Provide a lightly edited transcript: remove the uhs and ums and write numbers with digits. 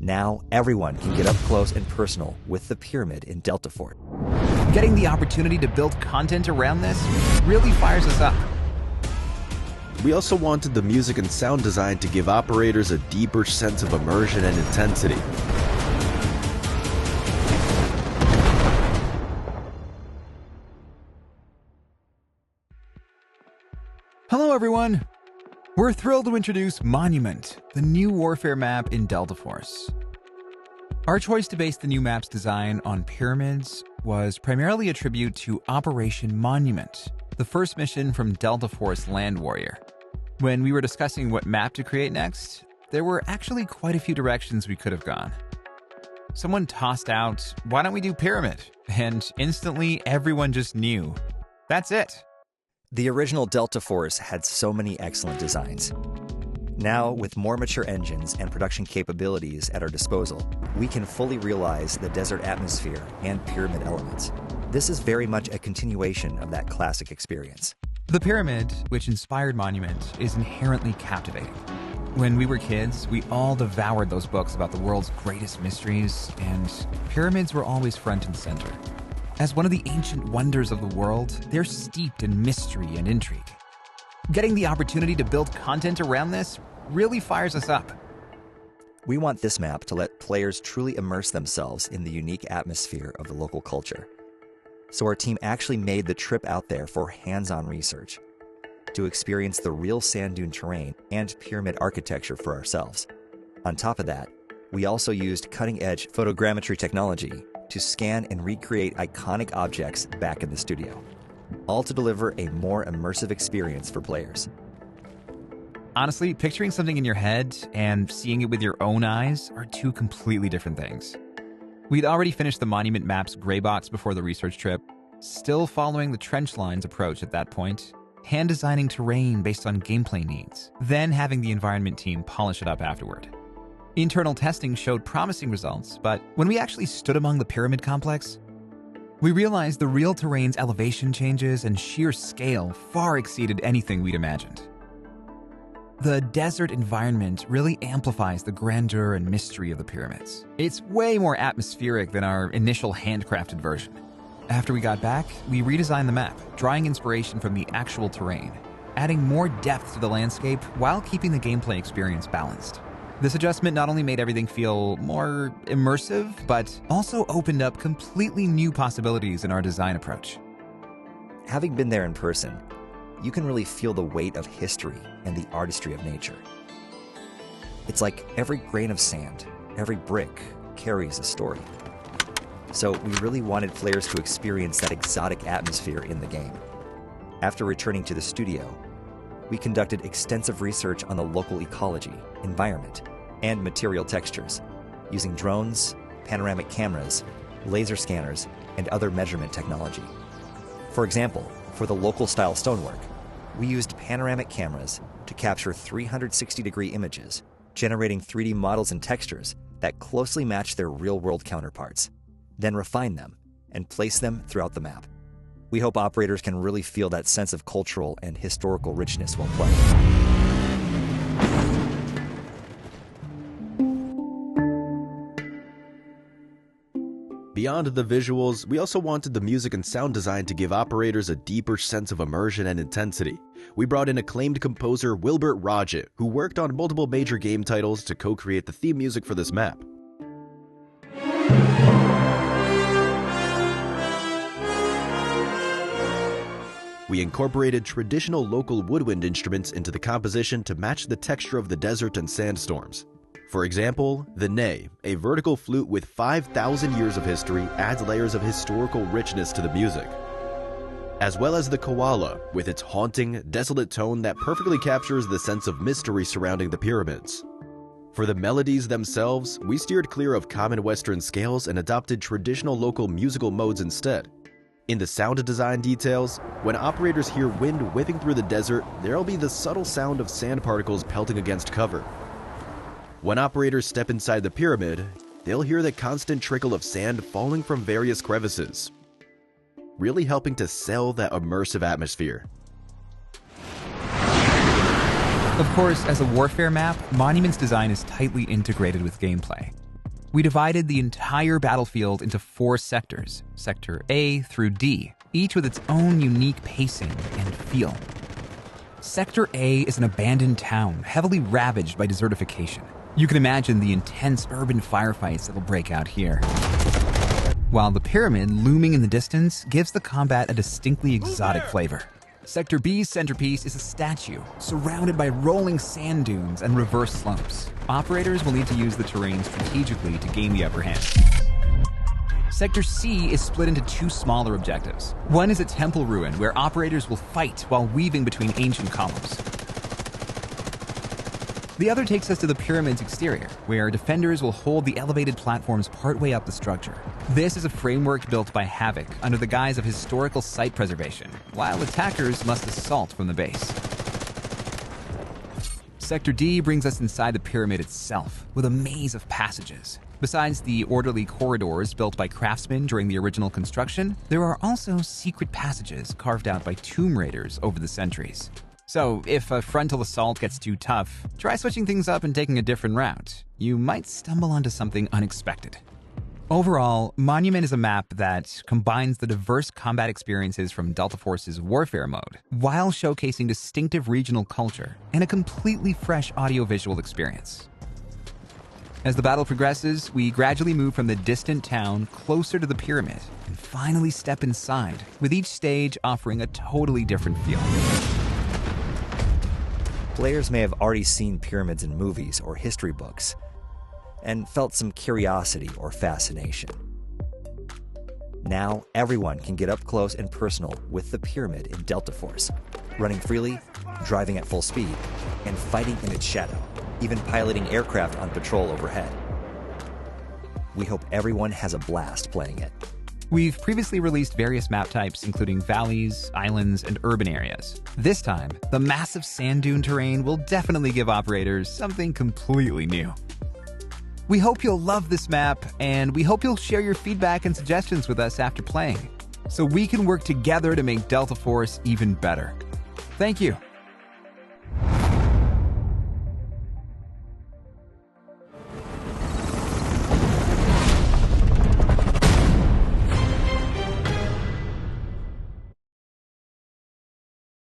Now, everyone can get up close and personal with the pyramid in Delta Fort. Getting the opportunity to build content around this really fires us up. We also wanted the music and sound design to give operators a deeper sense of immersion and intensity. Hello everyone! We're thrilled to introduce Monument, the new warfare map in Delta Force. Our choice to base the new map's design on pyramids was primarily a tribute to Operation Monument, the first mission from Delta Force Land Warrior. When we were discussing what map to create next, there were actually quite a few directions we could have gone. Someone tossed out, "Why don't we do Pyramid?" And instantly everyone just knew. That's it. The original Delta Force had so many excellent designs. Now, with more mature engines and production capabilities at our disposal, we can fully realize the desert atmosphere and pyramid elements. This is very much a continuation of that classic experience. The pyramid, which inspired Monument, is inherently captivating. When we were kids, we all devoured those books about the world's greatest mysteries, and pyramids were always front and center. As one of the ancient wonders of the world, they're steeped in mystery and intrigue. Getting the opportunity to build content around this really fires us up. We want this map to let players truly immerse themselves in the unique atmosphere of the local culture. So our team actually made the trip out there for hands-on research, to experience the real sand dune terrain and pyramid architecture for ourselves. On top of that, we also used cutting-edge photogrammetry technology to scan and recreate iconic objects back in the studio, all to deliver a more immersive experience for players. Honestly, picturing something in your head and seeing it with your own eyes are two completely different things. We'd already finished the Monument map's gray box before the research trip, still following the trench lines approach at that point, hand designing terrain based on gameplay needs, then having the environment team polish it up afterward. Internal testing showed promising results, but when we actually stood among the pyramid complex, we realized the real terrain's elevation changes and sheer scale far exceeded anything we'd imagined. The desert environment really amplifies the grandeur and mystery of the pyramids. It's way more atmospheric than our initial handcrafted version. After we got back, we redesigned the map, drawing inspiration from the actual terrain, adding more depth to the landscape while keeping the gameplay experience balanced. This adjustment not only made everything feel more immersive, but also opened up completely new possibilities in our design approach. Having been there in person, you can really feel the weight of history and the artistry of nature. It's like every grain of sand, every brick carries a story. So we really wanted players to experience that exotic atmosphere in the game. After returning to the studio, we conducted extensive research on the local ecology, environment, and material textures, using drones, panoramic cameras, laser scanners, and other measurement technology. For example, for the local-style stonework, we used panoramic cameras to capture 360-degree images, generating 3D models and textures that closely match their real-world counterparts, then refine them and place them throughout the map. We hope operators can really feel that sense of cultural and historical richness while playing. Beyond the visuals, we also wanted the music and sound design to give operators a deeper sense of immersion and intensity. We brought in acclaimed composer Wilbert Rogers, who worked on multiple major game titles to co-create the theme music for this map. We incorporated traditional local woodwind instruments into the composition to match the texture of the desert and sandstorms. For example, the ney, a vertical flute with 5,000 years of history, adds layers of historical richness to the music. As well as the koala, with its haunting, desolate tone that perfectly captures the sense of mystery surrounding the pyramids. For the melodies themselves, we steered clear of common Western scales and adopted traditional local musical modes instead. In the sound design details, when operators hear wind whipping through the desert, there'll be the subtle sound of sand particles pelting against cover. When operators step inside the pyramid, they'll hear the constant trickle of sand falling from various crevices, really helping to sell that immersive atmosphere. Of course, as a warfare map, Monument's design is tightly integrated with gameplay. We divided the entire battlefield into 4 sectors, Sector A through D, each with its own unique pacing and feel. Sector A is an abandoned town, heavily ravaged by desertification. You can imagine the intense urban firefights that will break out here. While the pyramid, looming in the distance, gives the combat a distinctly exotic flavor. Sector B's centerpiece is a statue, surrounded by rolling sand dunes and reverse slopes. Operators will need to use the terrain strategically to gain the upper hand. Sector C is split into 2 smaller objectives. One is a temple ruin where operators will fight while weaving between ancient columns. The other takes us to the pyramid's exterior, where defenders will hold the elevated platforms partway up the structure. This is a framework built by Havoc under the guise of historical site preservation, while attackers must assault from the base. Sector D brings us inside the pyramid itself, with a maze of passages. Besides the orderly corridors built by craftsmen during the original construction, there are also secret passages carved out by tomb raiders over the centuries. So, if a frontal assault gets too tough, try switching things up and taking a different route. You might stumble onto something unexpected. Overall, Monument is a map that combines the diverse combat experiences from Delta Force's Warfare mode, while showcasing distinctive regional culture and a completely fresh audiovisual experience. As the battle progresses, we gradually move from the distant town closer to the pyramid and finally step inside, with each stage offering a totally different feel. Players may have already seen pyramids in movies or history books and felt some curiosity or fascination. Now, everyone can get up close and personal with the pyramid in Delta Force, running freely, driving at full speed, and fighting in its shadow, even piloting aircraft on patrol overhead. We hope everyone has a blast playing it. We've previously released various map types, including valleys, islands, and urban areas. This time, the massive sand dune terrain will definitely give operators something completely new. We hope you'll love this map, and we hope you'll share your feedback and suggestions with us after playing, so we can work together to make Delta Force even better. Thank you.